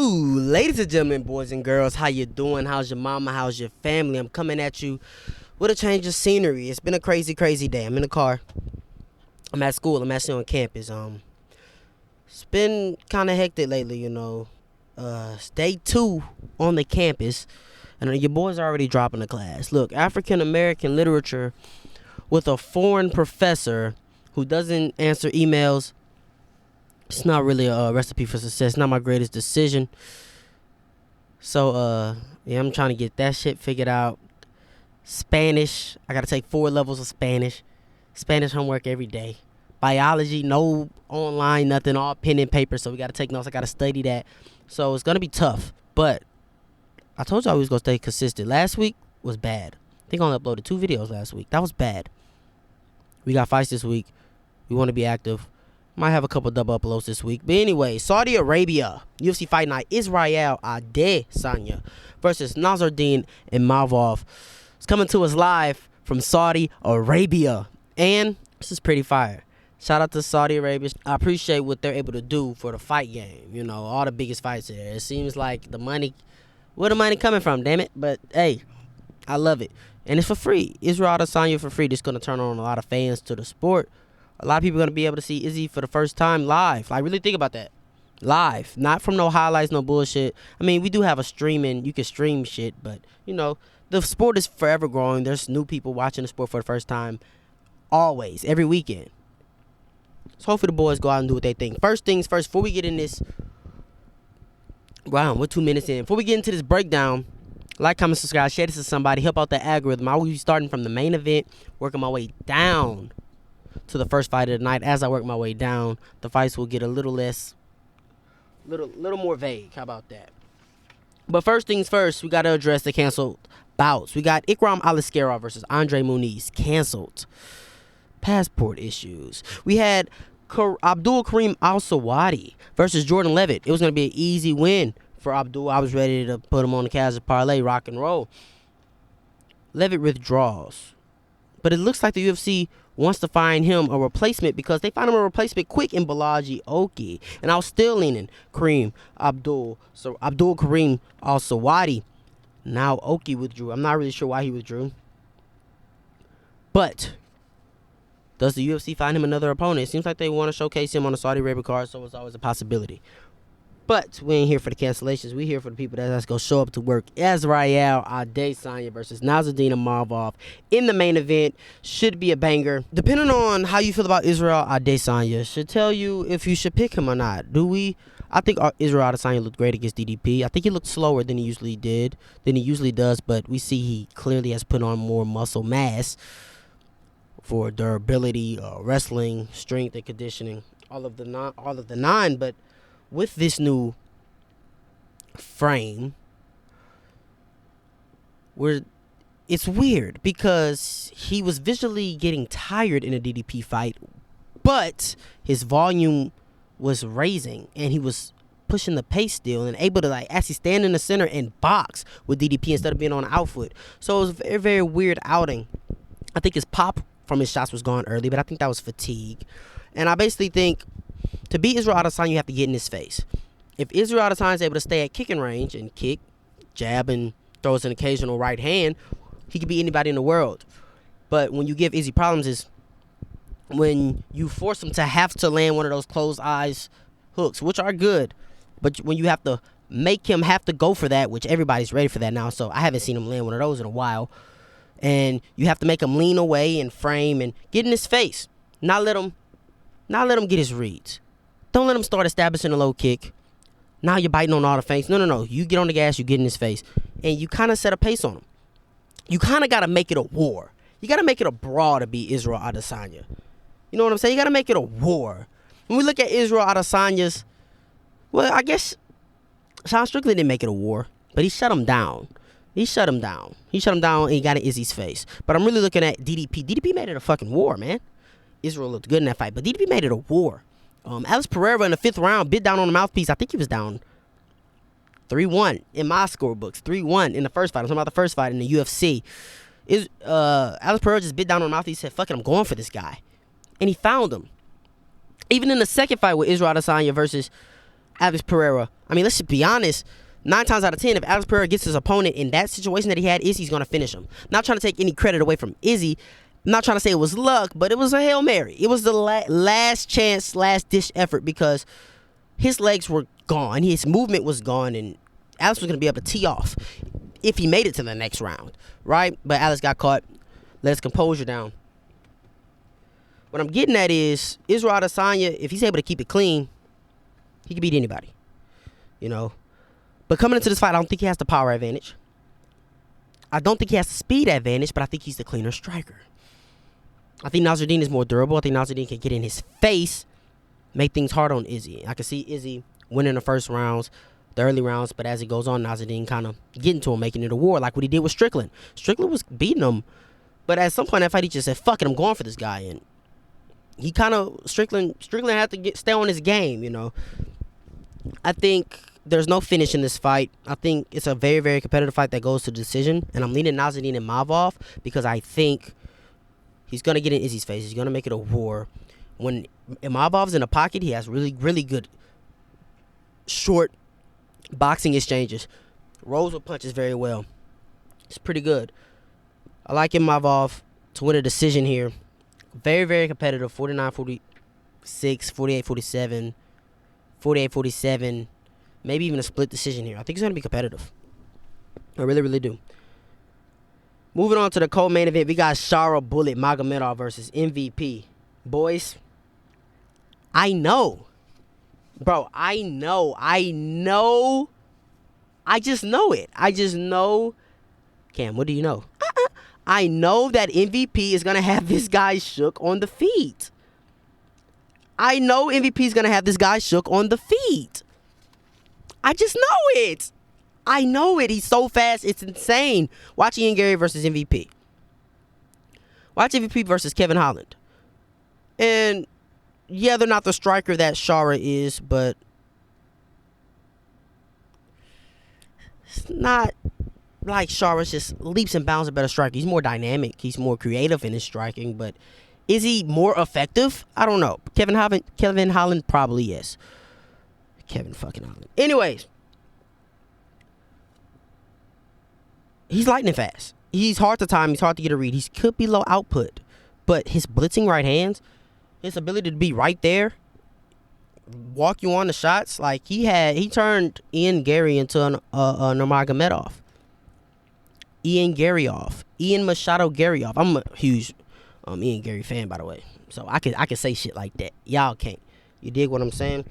Ladies and gentlemen, boys and girls, how you doing? How's your mama? How's your family? I'm coming at you with a change of scenery. It's been a crazy day. I'm in the car. I'm at school. I'm actually on campus. It's been kind of hectic lately, you know. It's day 2 on the campus, and your boys are already dropping the class. Look, African American literature with a foreign professor who doesn't answer emails. It's not really a recipe for success. Not my greatest decision. So, yeah, I'm trying to get that shit figured out. Spanish. I got to take 4 levels of Spanish. Spanish homework every day. Biology, no online, nothing, all pen and paper. So we got to take notes. I got to study that. So it's going to be tough. But I told y'all we was going to stay consistent. Last week was bad. I think I only uploaded 2 videos last week. That was bad. We got fights this week. We want to be active. Might have a couple double uploads this week. But anyway, Saudi Arabia, UFC Fight Night, Israel Adesanya versus Nasruddin Imavov. It's coming to us live from Saudi Arabia. And this is pretty fire. Shout out to Saudi Arabia. I appreciate what they're able to do for the fight game. You know, all the biggest fights there. It seems like the money, where the money coming from, damn it. But, hey, I love it. And it's for free. Israel Adesanya for free. This is going to turn on a lot of fans to the sport. A lot of people are going to be able to see Izzy for the first time live. Like, really think about that. Live. Not from no highlights, no bullshit. I mean, we do have a streaming. You can stream shit. But, you know, the sport is forever growing. There's new people watching the sport for the first time. Always. Every weekend. So hopefully the boys go out and do what they think. First things first. Before we get in this. Wow, we're 2 minutes in. Before we get into this breakdown. Like, comment, subscribe. Share this to somebody. Help out the algorithm. I will be starting from the main event. Working my way down to the first fight of the night. As I work my way down, the fights will get a little more vague. How about that? But first things first, we got to address the canceled bouts. We got Ikram Aliskerov versus Andre Muniz canceled. Passport issues. We had Abdul Karim Al-Sawadi versus Jordan Levitt. It was going to be an easy win for Abdul. I was ready to put him on the casual parlay, rock and roll. Levitt withdraws. But it looks like the UFC wants to find him a replacement because they found him a replacement quick in Balaji Oki. And I was still leaning Abdul Karim Al-Sawadi. Now Oki withdrew. I'm not really sure why he withdrew. But does the UFC find him another opponent? It seems like they want to showcase him on the Saudi Arabia card, so it's always a possibility. But we ain't here for the cancellations. We here for the people that's going to show up to work. Israel Adesanya versus Nasruddin Imavov in the main event. Should be a banger. Depending on how you feel about Israel Adesanya, should tell you if you should pick him or not. I think Israel Adesanya looked great against DDP. I think he looked slower than he usually does, but we see he clearly has put on more muscle mass for durability, wrestling, strength, and conditioning. All of the nine, but with this new frame, it's weird because he was visually getting tired in a DDP fight, but his volume was raising and he was pushing the pace still and able to like actually stand in the center and box with DDP instead of being on outfoot. So it was a very, very weird outing. I think his pop from his shots was gone early, but I think that was fatigue. And I basically think to beat Israel Adesanya, you have to get in his face. If Israel Adesanya is able to stay at kicking range and kick, jab, and throws an occasional right hand, he could beat anybody in the world. But when you give Izzy problems is when you force him to have to land one of those closed eyes hooks, which are good. But when you have to make him have to go for that, which everybody's ready for that now, so I haven't seen him land one of those in a while. And you have to make him lean away and frame and get in his face. Not let him get his reads. Don't let him start establishing a low kick. Now you're biting on all the feints. No. You get on the gas, you get in his face. And you kind of set a pace on him. You kind of got to make it a war. You got to make it a brawl to beat Israel Adesanya. You know what I'm saying? You got to make it a war. When we look at Israel Adesanya's, well, I guess Sean Strickland didn't make it a war, but he shut him down. He shut him down and he got in Izzy's face. But I'm really looking at DDP. DDP made it a fucking war, man. Israel looked good in that fight, but DDP made it a war. Alex Pereira in the 5th round bit down on the mouthpiece. I think he was down 3-1 in my scorebooks. 3-1 in the first fight. I'm talking about the first fight in the UFC. Alex Pereira just bit down on the mouthpiece. He said, fuck it, I'm going for this guy. And he found him. Even in the second fight with Israel Adesanya versus Alex Pereira, I mean, let's just be honest. 9 times out of 10, if Alex Pereira gets his opponent in that situation that he had, Izzy's going to finish him. Not trying to take any credit away from Izzy. I'm not trying to say it was luck, but it was a Hail Mary. It was the last chance, last dish effort because his legs were gone. His movement was gone, and Alex was going to be able to tee off if he made it to the next round, right? But Alex got caught, let his composure down. What I'm getting at is Israel Adesanya, if he's able to keep it clean, he can beat anybody, you know. But coming into this fight, I don't think he has the power advantage. I don't think he has the speed advantage, but I think he's the cleaner striker. I think Nasruddin is more durable. I think Nasruddin can get in his face, make things hard on Izzy. I can see Izzy winning the first rounds, the early rounds, but as it goes on, Nasruddin kind of getting to him, making it a war, like what he did with Strickland. Strickland was beating him, but at some point in that fight, he just said, fuck it, I'm going for this guy. And he kind of, Strickland had to stay on his game, you know. I think there's no finish in this fight. I think it's a very, very competitive fight that goes to decision, and I'm leaning Nasruddin and Imavov because I think he's going to get in Izzy's face. He's going to make it a war. When Imavov's in the pocket, he has really, really good short boxing exchanges. Rolls with punches very well. It's pretty good. I like Imavov to win a decision here. Very, very competitive. 49-46, 48-47, 48-47. Maybe even a split decision here. I think it's going to be competitive. I really, really do. Moving on to the co-main event, we got Shara Bullet Nurmagomedov versus MVP. Boys, I know. Bro, I know. I just know it. I just know. Cam, what do you know? I know that MVP is going to have this guy shook on the feet. I know MVP is going to have this guy shook on the feet. I just know it. I know it. He's so fast. It's insane. Watch Ian Gary versus MVP. Watch MVP versus Kevin Holland. And, yeah, they're not the striker that Shara is, but it's not like Shara's just leaps and bounds a better striker. He's more dynamic. He's more creative in his striking, but is he more effective? I don't know. Kevin Holland probably yes. Kevin fucking Holland. Anyways, he's lightning fast. He's hard to time. He's hard to get a read. He could be low output, but his blitzing right hands, his ability to be right there, walk you on the shots, like he turned Ian Gary into a Nurmagomedov. Ian Machado Garyoff. I'm a huge Ian Gary fan, by the way, so I can say shit like that. Y'all can't. You dig what I'm saying?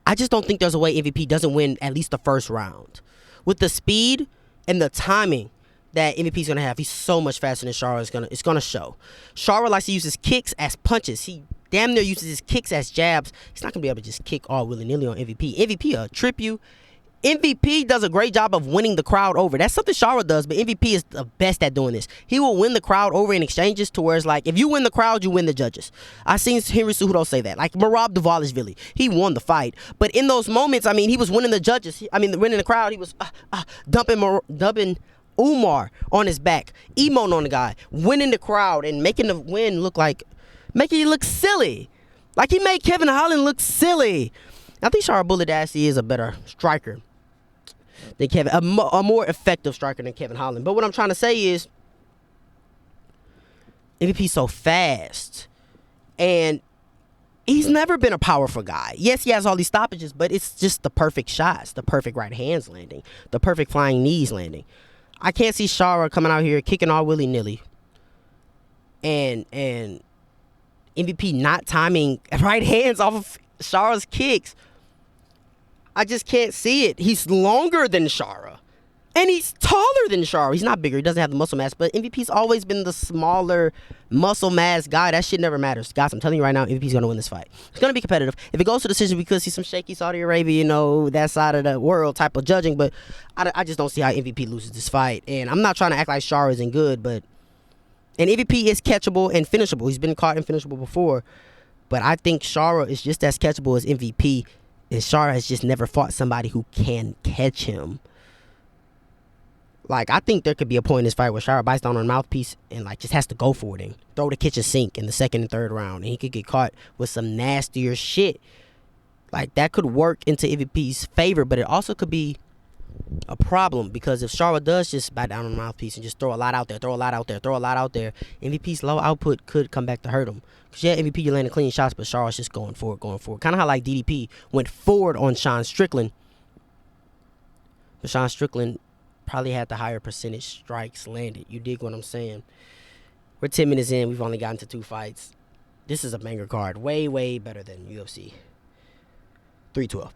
I just don't think there's a way MVP doesn't win at least the first round. With the speed and the timing that MVP's gonna have, he's so much faster than Shara. It's gonna show. Shara likes to use his kicks as punches. He damn near uses his kicks as jabs. He's not gonna be able to just kick all willy-nilly on MVP. MVP will trip you. MVP does a great job of winning the crowd over. That's something Shara does, but MVP is the best at doing this. He will win the crowd over in exchanges to where it's like, if you win the crowd, you win the judges. I've seen Henry Cejudo say that. Like Merab Dvalishvili, he won the fight. But in those moments, I mean, he was winning the judges. Winning the crowd. He was dumping Umar on his back, emoting on the guy, winning the crowd and making the win making it look silly. Like he made Kevin Holland look silly. I think Shara Bullet actually is a better striker than Kevin, a more effective striker than Kevin Holland. But what I'm trying to say is MVP's so fast, and he's never been a powerful guy. Yes, he has all these stoppages, but it's just the perfect shots, the perfect right hands landing, the perfect flying knees landing. I can't see Shara coming out here kicking all willy-nilly and MVP not timing right hands off of Shara's kicks. I just can't see it. He's longer than Shara. And he's taller than Shara. He's not bigger. He doesn't have the muscle mass. But MVP's always been the smaller muscle mass guy. That shit never matters. Guys, I'm telling you right now, MVP's going to win this fight. It's going to be competitive. If it goes to decision, we could see some shaky Saudi Arabia, that side of the world type of judging. But I just don't see how MVP loses this fight. And I'm not trying to act like Shara isn't good. And MVP is catchable and finishable. He's been caught and finishable before. But I think Shara is just as catchable as MVP. And Shara has just never fought somebody who can catch him. Like, I think there could be a point in this fight where Shara bites down on a mouthpiece and, just has to go for it and throw the kitchen sink in the second and third round. And he could get caught with some nastier shit. Like, that could work into MVP's favor, but it also could be a problem, because if Shara does just bite down on the mouthpiece and just throw a lot out there, MVP's low output could come back to hurt him. Because, yeah, MVP, you're landing clean shots, but Shara's just going forward. Kind of how, like, DDP went forward on Sean Strickland. But Sean Strickland probably had the higher percentage strikes landed. You dig what I'm saying? We're 10 minutes in. We've only gotten to 2 fights. This is a banger card. Way, way better than UFC 312.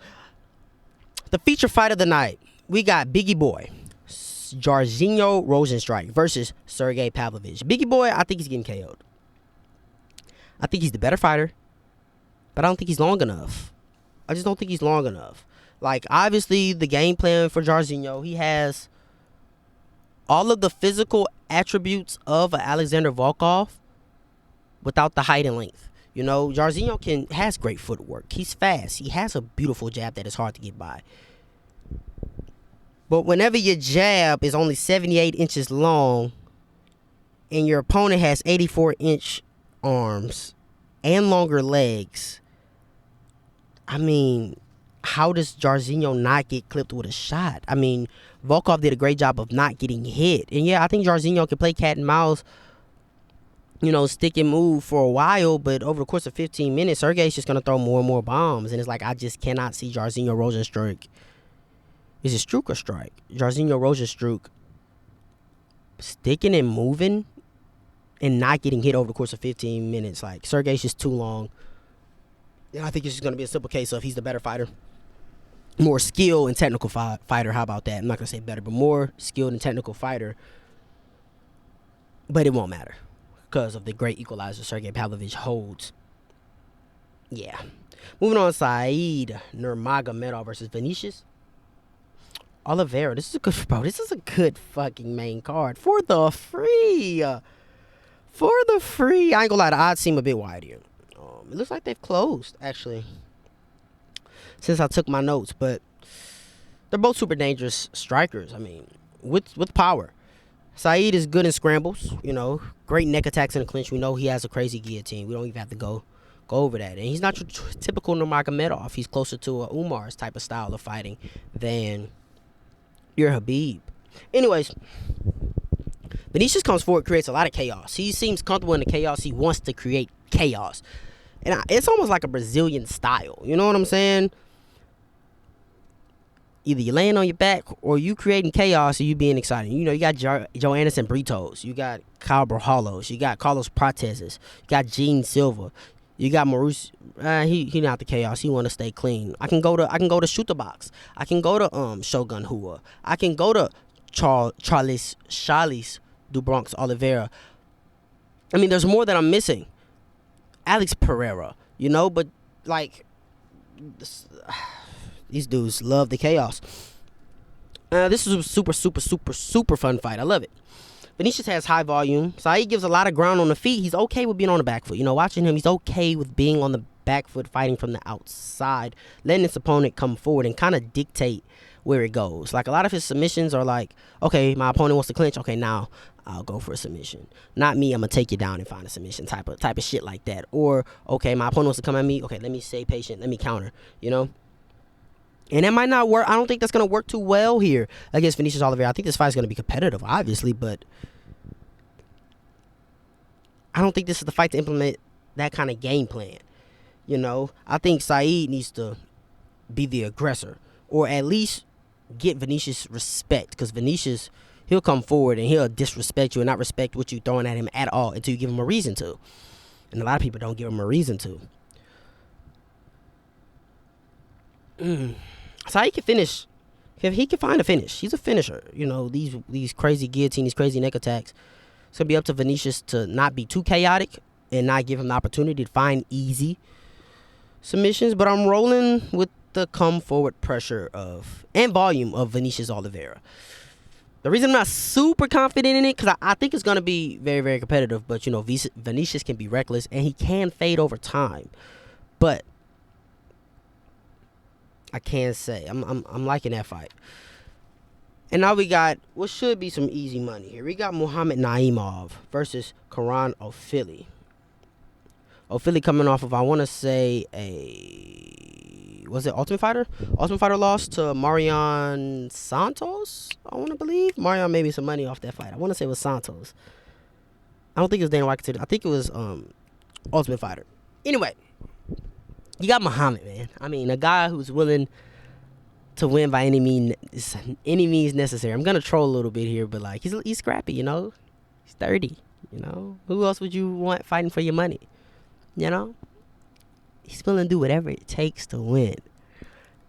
The feature fight of the night. We got Biggie Boy, Jairzinho Rozenstruik versus Sergey Pavlovich. Biggie Boy, I think he's getting KO'd. I think he's the better fighter, but I don't think he's long enough. I just don't think he's long enough. Like, obviously, the game plan for Jairzinho, he has all of the physical attributes of Alexander Volkov without the height and length. You know, Jairzinho has great footwork. He's fast. He has a beautiful jab that is hard to get by. But whenever your jab is only 78 inches long and your opponent has 84-inch arms and longer legs, I mean, how does Jairzinho not get clipped with a shot? I mean, Volkov did a great job of not getting hit. And yeah, I think Jairzinho can play cat and mouse, you know, stick and move for a while, but over the course of 15 minutes, Sergey's just going to throw more and more bombs. And it's like, I just cannot see Jairzinho Rozenstruik. Is it Struik or Strike? Jairzinho Rozenstruik sticking and moving and not getting hit over the course of 15 minutes. Like, Sergey's just too long. And I think it's just going to be a simple case of he's the better fighter. More skilled and technical fighter. How about that? I'm not going to say better, but more skilled and technical fighter. But it won't matter because of the great equalizer Sergey Pavlovich holds. Yeah. Moving on, Said Nurmagomedov versus Vinicius Oliveira. This is a good fucking main card for the free. I ain't gonna lie, the odds seem a bit wide here. It looks like they've closed, actually, since I took my notes. But they're both super dangerous strikers. I mean, with power. Said is good in scrambles. You know, great neck attacks in the clinch. We know he has a crazy guillotine. We don't even have to go over that. And he's not your typical Nurmagomedov. He's closer to a Umar's type of style of fighting than your Habib. Anyways, Vinicius comes forward, creates a lot of chaos. He seems comfortable in the chaos. He wants to create chaos. And it's almost like a Brazilian style. You know what I'm saying? Either you laying on your back or you creating chaos or you being excited. You know, you got Joe Anderson Britos. You got Kyle Berhalos. You got Carlos Prateses. You got Gene Silva. You got Maurice. He not the chaos. He want to stay clean. I can go to Shooter Box. I can go to Shogun Hua. I can go to Charles du Bronx Oliveira. I mean, there's more that I'm missing. Alex Pereira, you know, but like these dudes love the chaos. This is a super fun fight. I love it. Vinicius has high volume. Said gives a lot of ground on the feet. He's okay with being on the back foot. You know, watching him, he's okay with being on the back foot, fighting from the outside, letting his opponent come forward and kind of dictate where it goes. Like, a lot of his submissions are like, okay, my opponent wants to clinch. Okay, now I'll go for a submission. Not me, I'm going to take you down and find a submission type of shit like that. Or, okay, my opponent wants to come at me. Okay, let me stay patient. Let me counter, you know? And that might not work. I don't think that's going to work too well here against Vinicius Oliveira. I think this fight is going to be competitive, obviously, but I don't think this is the fight to implement that kind of game plan. You know, I think Said needs to be the aggressor, or at least get Vinicius respect, because Vinicius, he'll come forward and he'll disrespect you and not respect what you're throwing at him at all until you give him a reason to. And a lot of people don't give him a reason to. Said can finish. He can find a finish. He's a finisher. You know, these crazy guillotine, these crazy neck attacks. It's going to be up to Vinicius to not be too chaotic and not give him the opportunity to find easy submissions. But I'm rolling with the come forward pressure and volume of Vinicius Oliveira. The reason I'm not super confident in it, because I think it's going to be very, very competitive. But, you know, Vinicius can be reckless and he can fade over time. But I can't say. I'm liking that fight. And now we got what should be some easy money here. We got Muhammad Naimov versus Karan Ofli. Ofli coming off of, I want to say, was it Ultimate Fighter? Ultimate Fighter lost to Marion Santos, I want to believe. Marion made me some money off that fight. I want to say it was Santos. I don't think it was Dana White. I think it was Ultimate Fighter. Anyway, you got Muhammad, man. I mean, a guy who's willing to win by any means necessary. I'm gonna troll a little bit here, but like he's scrappy, you know. He's 30, you know. Who else would you want fighting for your money? You know, he's willing to do whatever it takes to win.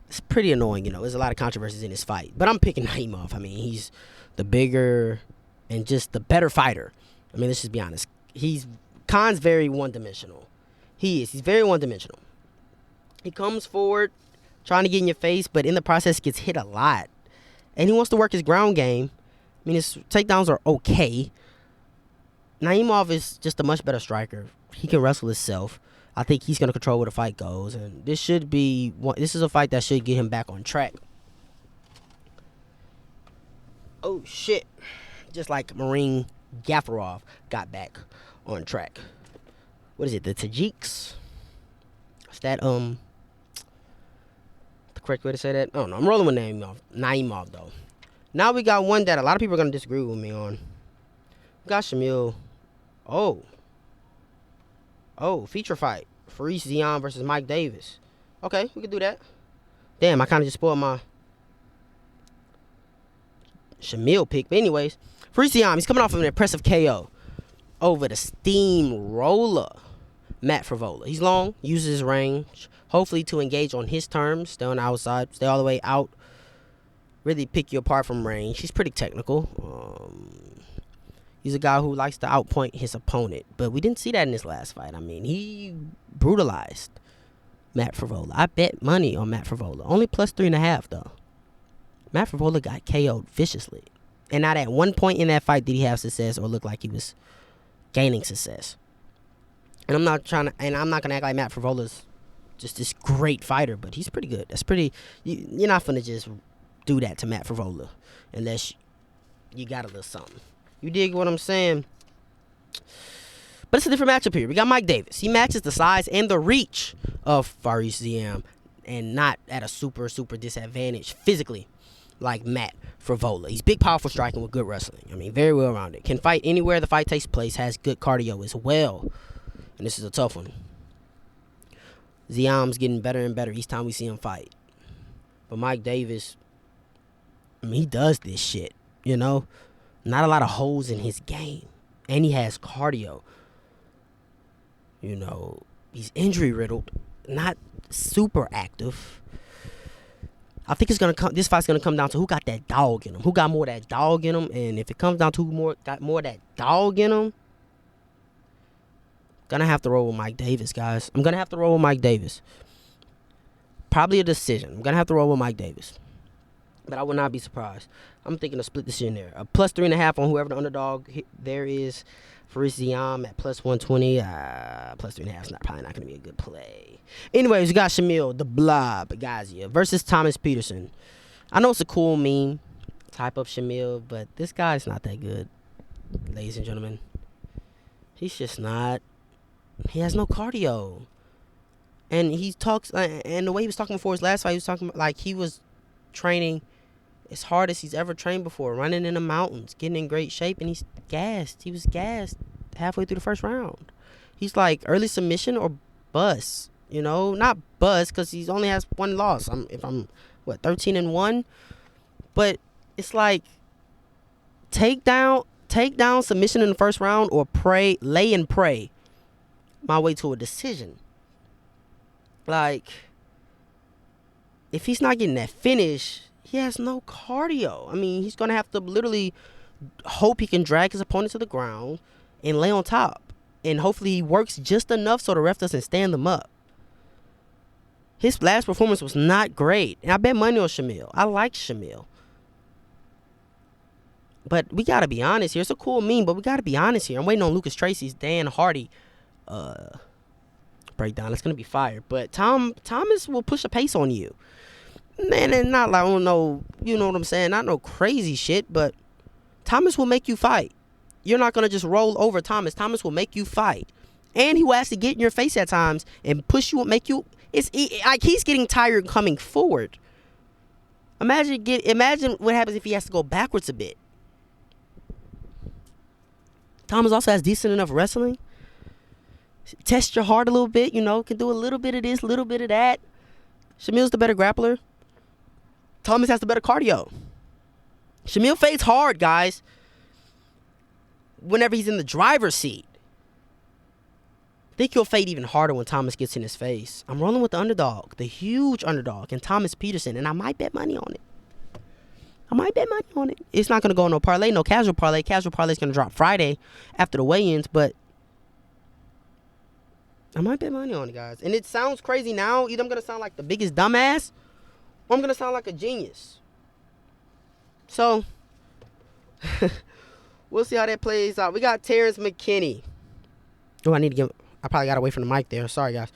It's pretty annoying, you know. There's a lot of controversies in this fight, but I'm picking Naimov. I mean, he's the bigger and just the better fighter. I mean, let's just be honest. Khan's very one-dimensional. He's very one-dimensional. He comes forward trying to get in your face, but in the process gets hit a lot. And he wants to work his ground game. I mean, his takedowns are okay. Naimov is just a much better striker. He can wrestle himself. I think he's going to control where the fight goes. And this is a fight that should get him back on track. Oh, shit. Just like Marine Gafarov got back on track. What is it? The Tajiks? Is that, the correct way to say that? I don't know. I'm rolling with Naimov, though. Now we got one that a lot of people are going to disagree with me on. We got Shamil. Oh, feature fight. Faris Ziam versus Mike Davis. Okay, we can do that. Damn, I kind of just spoiled my Shamil pick. But anyways, Faris Ziam, he's coming off of an impressive KO over the steamroller Matt Frevola. He's long, uses his range, hopefully to engage on his terms, stay on the outside, stay all the way out, really pick you apart from range. He's pretty technical. He's a guy who likes to outpoint his opponent, but we didn't see that in his last fight. I mean, he brutalized Matt Frevola. I bet money on Matt Frevola. Only plus 3.5, though. Matt Frevola got KO'd viciously. And not at one point in that fight did he have success or look like he was gaining success. And I'm not gonna act like Matt Frevola's just this great fighter, but he's pretty good. You're not gonna just do that to Matt Frevola unless you got a little something. You dig what I'm saying? But it's a different matchup here. We got Mike Davis. He matches the size and the reach of Faris Ziam and not at a super disadvantage physically like Matt Frevola. He's big, powerful striking with good wrestling. I mean, very well rounded. Can fight anywhere the fight takes place. Has good cardio as well. And this is a tough one. Ziam's getting better and better each time we see him fight. But Mike Davis, I mean, he does this shit, you know? Not a lot of holes in his game. And he has cardio. You know, he's injury riddled. Not super active. I think this fight's gonna come down to who got that dog in him. Who got more of that dog in him. And if it comes down to who got more of that dog in him, gonna have to roll with Mike Davis, guys. I'm gonna have to roll with Mike Davis. Probably a decision. I'm gonna have to roll with Mike Davis. But I would not be surprised. I'm thinking a split decision there. A plus 3.5 on whoever the underdog there is. Faris Ziam at plus 120. Plus 3.5 is probably not going to be a good play. Anyways, we got Shamil, the Blob, Gazia versus Thomas Petersen. I know it's a cool meme type of Shamil, but this guy's not that good, ladies and gentlemen. He's just not. He has no cardio. And he talks, and the way he was talking before his last fight, he was talking like he was training as hard as he's ever trained before, running in the mountains, getting in great shape, and he's gassed. He was gassed halfway through the first round. He's like early submission or bust, you know? Not bust because he only has one loss. 13-1? But it's like takedown, submission in the first round, or lay and pray my way to a decision. Like, if he's not getting that finish, he has no cardio. I mean, he's going to have to literally hope he can drag his opponent to the ground and lay on top. And hopefully he works just enough so the ref doesn't stand him up. His last performance was not great. And I bet money on Shamil. I like Shamil. But we got to be honest here. It's a cool meme, but we got to be honest here. I'm waiting on Lucas Tracy's Dan Hardy breakdown. It's going to be fire. But Thomas will push a pace on you. Man, and not like, I don't know, you know what I'm saying? Not no crazy shit, but Thomas will make you fight. You're not going to just roll over Thomas. Thomas will make you fight. And he will actually get in your face at times and push you and make you. Like he's getting tired coming forward. Imagine what happens if he has to go backwards a bit. Thomas also has decent enough wrestling. Test your heart a little bit, can do a little bit of this, a little bit of that. Shamil's the better grappler. Thomas has the better cardio. Shamil fades hard, guys, whenever he's in the driver's seat. I think he'll fade even harder when Thomas gets in his face. I'm rolling with the underdog, the huge underdog, and Thomas Petersen, and I might bet money on it. It's not going to go on no parlay, no casual parlay. Casual parlay is going to drop Friday after the weigh-ins, but I might bet money on it, guys. And it sounds crazy now. Either I'm going to sound like the biggest dumbass or I'm going to sound like a genius. So, we'll see how that plays out. We got Terrence McKinney. Oh, I probably got away from the mic there. Sorry, guys.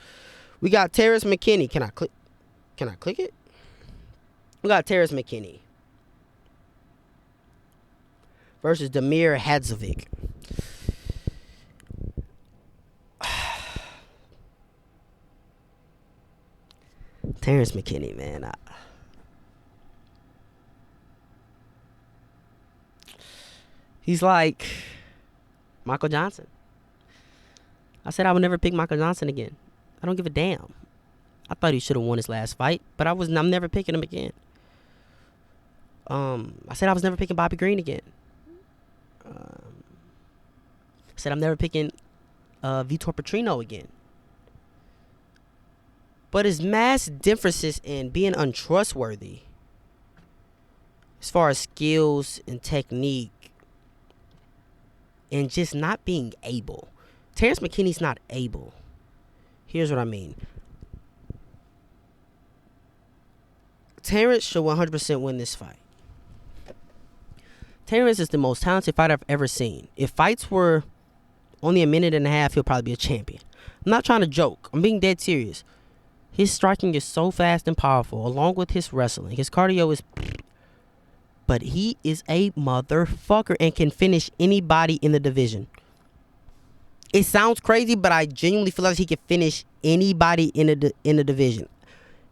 We got Terrence McKinney. Can I click it? We got Terrence McKinney versus Damir Hadzovic. Terrence McKinney, man. He's like Michael Johnson. I said I would never pick Michael Johnson again. I don't give a damn. I thought he should have won his last fight, but I'm never picking him again. I said I was never picking Bobby Green again. I said I'm never picking Vitor Petrino again. But his mass differences in being untrustworthy as far as skills and technique and just not being able. Terrence McKinney's not able. Here's what I mean. Terrence should 100% win this fight. Terrence is the most talented fighter I've ever seen. If fights were only a minute and a half, he'll probably be a champion. I'm not trying to joke. I'm being dead serious. His striking is so fast and powerful, along with his wrestling. His cardio is... But he is a motherfucker and can finish anybody in the division. It sounds crazy, but I genuinely feel like he can finish anybody in the division.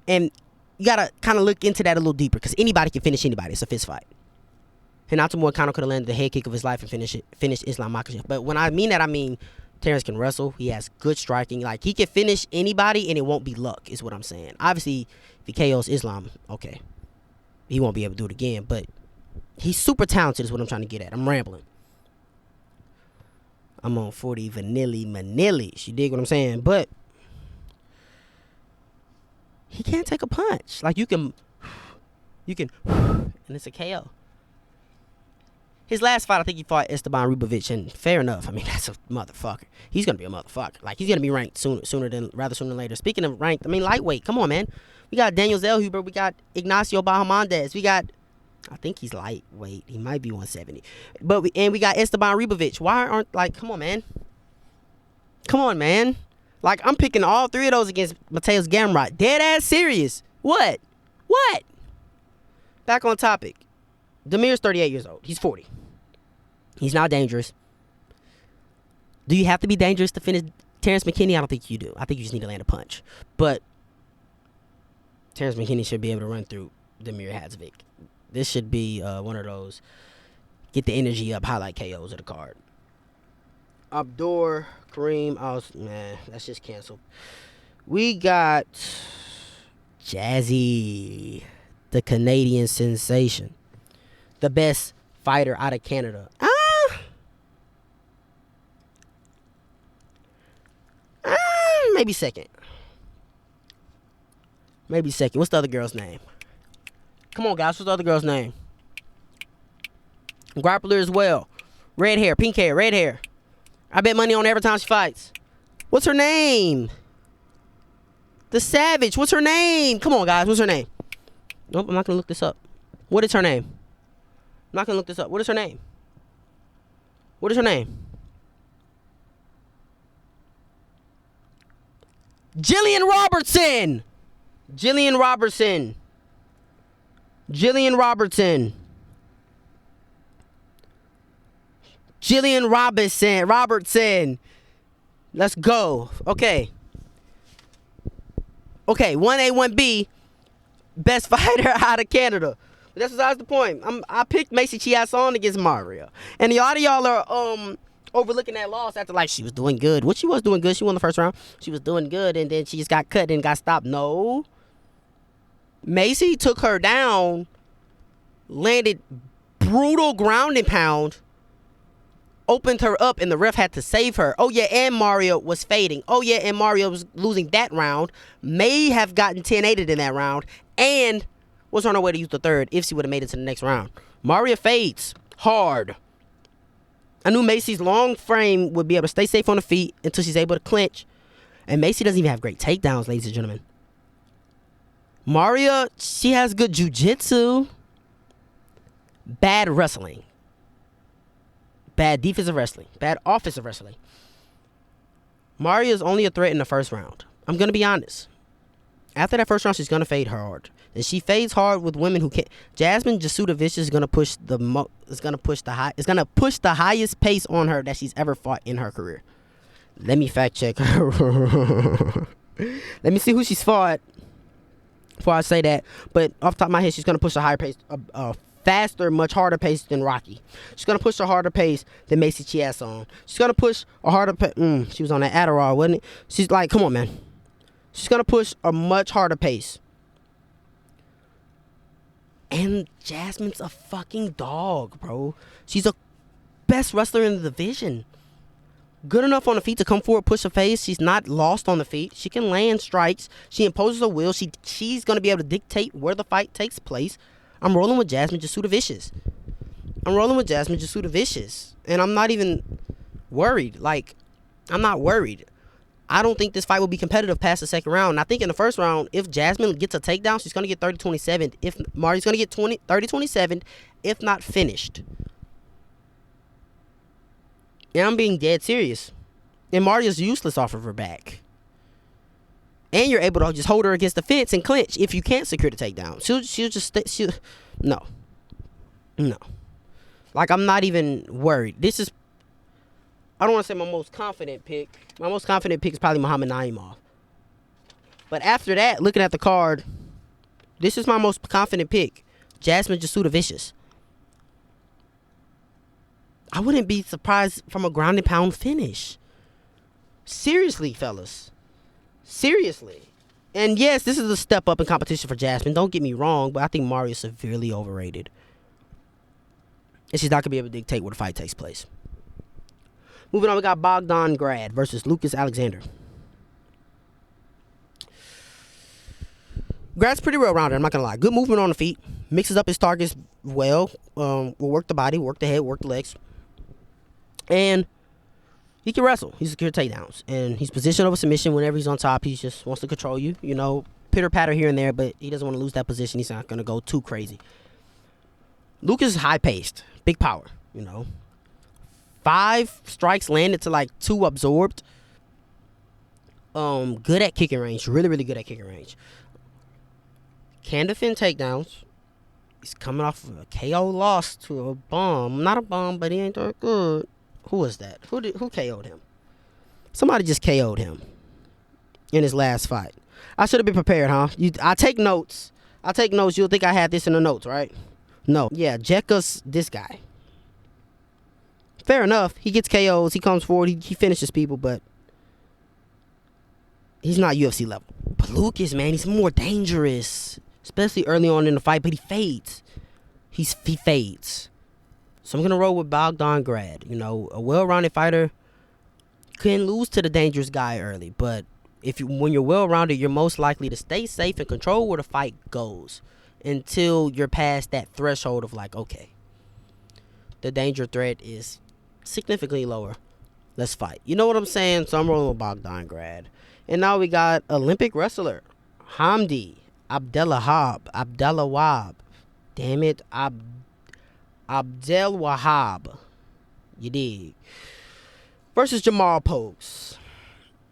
And you got to kind of look into that a little deeper, because anybody can finish anybody. It's a fist fight. Hinata Moicano could have landed the head kick of his life and finished Islam Makhachev. But when I mean that, I mean Terrence can wrestle. He has good striking. Like, he can finish anybody, and it won't be luck, is what I'm saying. Obviously, if he KOs Islam, okay, he won't be able to do it again. But he's super talented is what I'm trying to get at. I'm rambling. I'm on 40 vanilli. You dig what I'm saying? But he can't take a punch. Like, you can, and it's a KO. His last fight, I think he fought Esteban Rubovich, and fair enough. I mean, that's a motherfucker. He's gonna be a motherfucker. Like, he's gonna be ranked sooner than later. Speaking of ranked, I mean, lightweight. Come on, man. We got Daniel Zellhuber. We got Ignacio Bahamondes. We got, I think he's lightweight. He might be 170. But we got Esteban Rubovich. Why aren't, like, come on, man. Like, I'm picking all three of those against Mateus Gamrot. Dead ass serious. What? Back on topic. Damir's 38 years old. He's 40. He's not dangerous. Do you have to be dangerous to finish Terrence McKinney? I don't think you do. I think you just need to land a punch. But Terrence McKinney should be able to run through Damir Hadzovic. This should be one of those get the energy up, highlight KOs of the card. Abdur Kareem, that's just canceled. We got Jazzy, the Canadian sensation, the best fighter out of Canada. Maybe second. What's the other girl's name? Come on, guys. What's the other girl's name? Grappler as well. Red hair, pink hair, red hair. I bet money on her every time she fights. What's her name? The Savage. What's her name? Come on, guys. What's her name? Nope, I'm not going to look this up. What is her name? I'm not going to look this up. What is her name? Jillian Robertson. Let's go. Okay. 1A, 1B. Best fighter out of Canada. But that's besides the point. I picked Macy Chiasson against Mario. And a lot of y'all are overlooking that loss after, like, she was doing good. What she was doing good. She won the first round. She was doing good, and then she just got cut and got stopped. No. Macy took her down, landed brutal ground and pound, opened her up, and the ref had to save her. Oh, yeah, and Mario was fading. Oh, yeah, and Mario was losing that round. May have gotten 10-8'd in that round, and was on her way to use the third if she would have made it to the next round. Mario fades hard. I knew Macy's long frame would be able to stay safe on the feet until she's able to clinch. And Macy doesn't even have great takedowns, ladies and gentlemen. Maria, she has good jiu-jitsu. Bad wrestling. Bad defensive wrestling. Bad offensive wrestling. Maria's only a threat in the first round. I'm going to be honest. After that first round, she's going to fade hard. And she fades hard with women who can't. Jasmine Jasudavicius is going to push the highest pace on her that she's ever fought in her career. Let me fact check her. Let me see who she's fought before I say that. But off the top of my head, she's going to push a higher pace, a faster, much harder pace than Rocky. She's going to push a harder pace than Macy Chiasson. She's going to push a harder pace. She was on that Adderall, wasn't it? She's like, come on, man. She's going to push a much harder pace. And Jasmine's a fucking dog, bro. She's the best wrestler in the division. Good enough on the feet to come forward, push her face. She's not lost on the feet. She can land strikes. She imposes her will. She's going to be able to dictate where the fight takes place. I'm rolling with Jasmine Jasudavicius. And I'm not even worried. Like, I'm not worried. I don't think this fight will be competitive past the second round. And I think in the first round, if Jasmine gets a takedown, she's going to get 30-27. If Marty's going to get 30-27, if not finished. And I'm being dead serious. And Marty is useless off of her back. And you're able to just hold her against the fence and clinch if you can't secure the takedown. She'll just stay. No. Like, I'm not even worried. This is, I don't want to say my most confident pick. My most confident pick is probably Muhammad Naimov. But after that, looking at the card, this is my most confident pick. Jasmine Jasudavicius. I wouldn't be surprised from a ground and pound finish. Seriously, fellas. Seriously. And yes, this is a step up in competition for Jasmine. Don't get me wrong, but I think Mario is severely overrated. And she's not going to be able to dictate where the fight takes place. Moving on, we got Bogdan Grad versus Lucas Alexander. Grad's pretty well-rounded, I'm not going to lie. Good movement on the feet. Mixes up his targets well. Will work the body, work the head, work the legs. And he can wrestle. He's secure takedowns. And he's positioned over submission whenever he's on top. He just wants to control you. You know, pitter-patter here and there, but he doesn't want to lose that position. He's not going to go too crazy. Lucas is high-paced. Big power, you know. 5 strikes landed to like 2 absorbed. Good at kicking range. Really, really good at kicking range. Can defend takedowns. He's coming off of a KO loss to a bum. Not a bum, but he ain't that good. Who was that? Who KO'd him? Somebody just KO'd him in his last fight. I should have been prepared, huh? I take notes. You'll think I had this in the notes, right? No. Yeah, Jeka's this guy. Fair enough. He gets KOs. He comes forward. He finishes people, but he's not UFC level. But Lucas, man, he's more dangerous, especially early on in the fight. But he fades. He fades. So I'm gonna roll with Bogdan Grad. You know, a well-rounded fighter can lose to the dangerous guy early, but when you're well-rounded, you're most likely to stay safe and control where the fight goes until you're past that threshold of like, okay, the danger threat is significantly lower. Let's fight. You know what I'm saying? So I'm rolling with Bogdan Grad. And now we got Olympic wrestler Hamdy Abdelwahab. Damn it, Abdelwahab. You dig? Versus Jamal Pogues.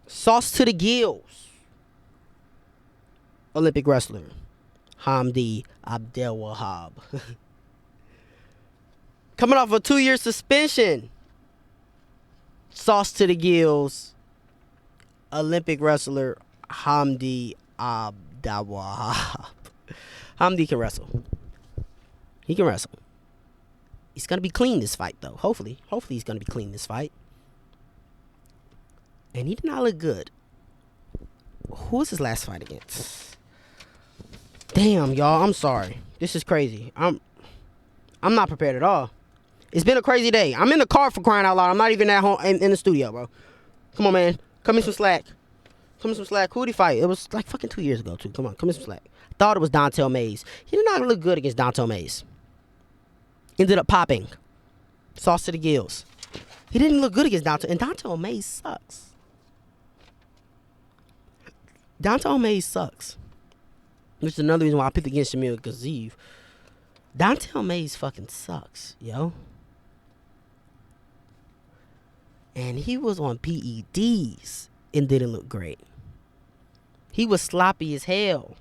Sauce to the gills. Olympic wrestler Hamdy Abdelwahab. Coming off a 2-year suspension. Sauce to the gills. Olympic wrestler Hamdy Abdawahab. Hamdy can wrestle. He can wrestle. He's gonna be clean this fight, though. Hopefully he's gonna be clean this fight. And he did not look good. Who was his last fight against? Damn, y'all. I'm sorry. This is crazy. I'm not prepared at all. It's been a crazy day. I'm in the car, for crying out loud. I'm not even at home in the studio, bro. Come on, man. Come in some slack. Who did he fight? It was like fucking 2 years ago, too. Come on, come in some slack. Thought it was Dontel Mays. He did not look good against Dontel Mays. Ended up popping. Sauce to the gills. He didn't look good against Dontel. And Dontel Mays sucks. Dontel Mays sucks. Which is another reason why I picked against Shamil Gaziv. Dontel Mays fucking sucks, yo. And he was on PEDs and didn't look great. He was sloppy as hell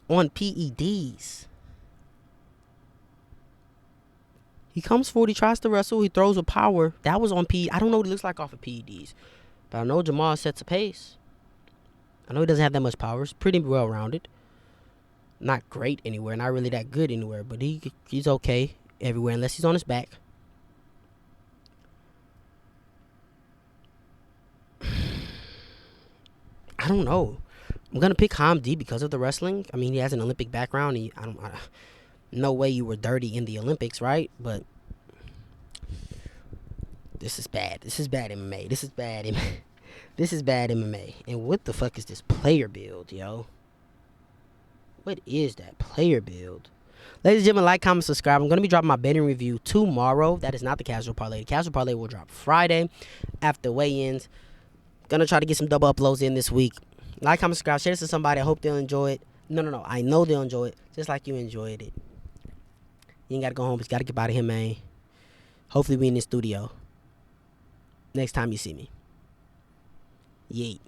on PEDs. He comes forward, he tries to wrestle, he throws with power. That was on PEDs. I don't know what he looks like off of PEDs. But I know Jamal sets a pace. I know he doesn't have that much power. He's pretty well-rounded. Not great anywhere, not really that good anywhere, but he's okay everywhere unless he's on his back. I don't know. I'm gonna pick Hamdy because of the wrestling. I mean, he has an Olympic background. No way you were dirty in the Olympics, right? But this is bad. This is bad MMA. This is bad MMA. And what the fuck is this player build, yo? What is that player build? Ladies and gentlemen, like, comment, subscribe. I'm going to be dropping my betting review tomorrow. That is not the casual parlay. The casual parlay will drop Friday after weigh-ins. Going to try to get some double uploads in this week. Like, comment, subscribe. Share this to somebody. I hope they'll enjoy it. No. I know they'll enjoy it just like you enjoyed it. You ain't got to go home. But you got to get out of here, man. Hopefully we in the studio next time you see me. Yeet.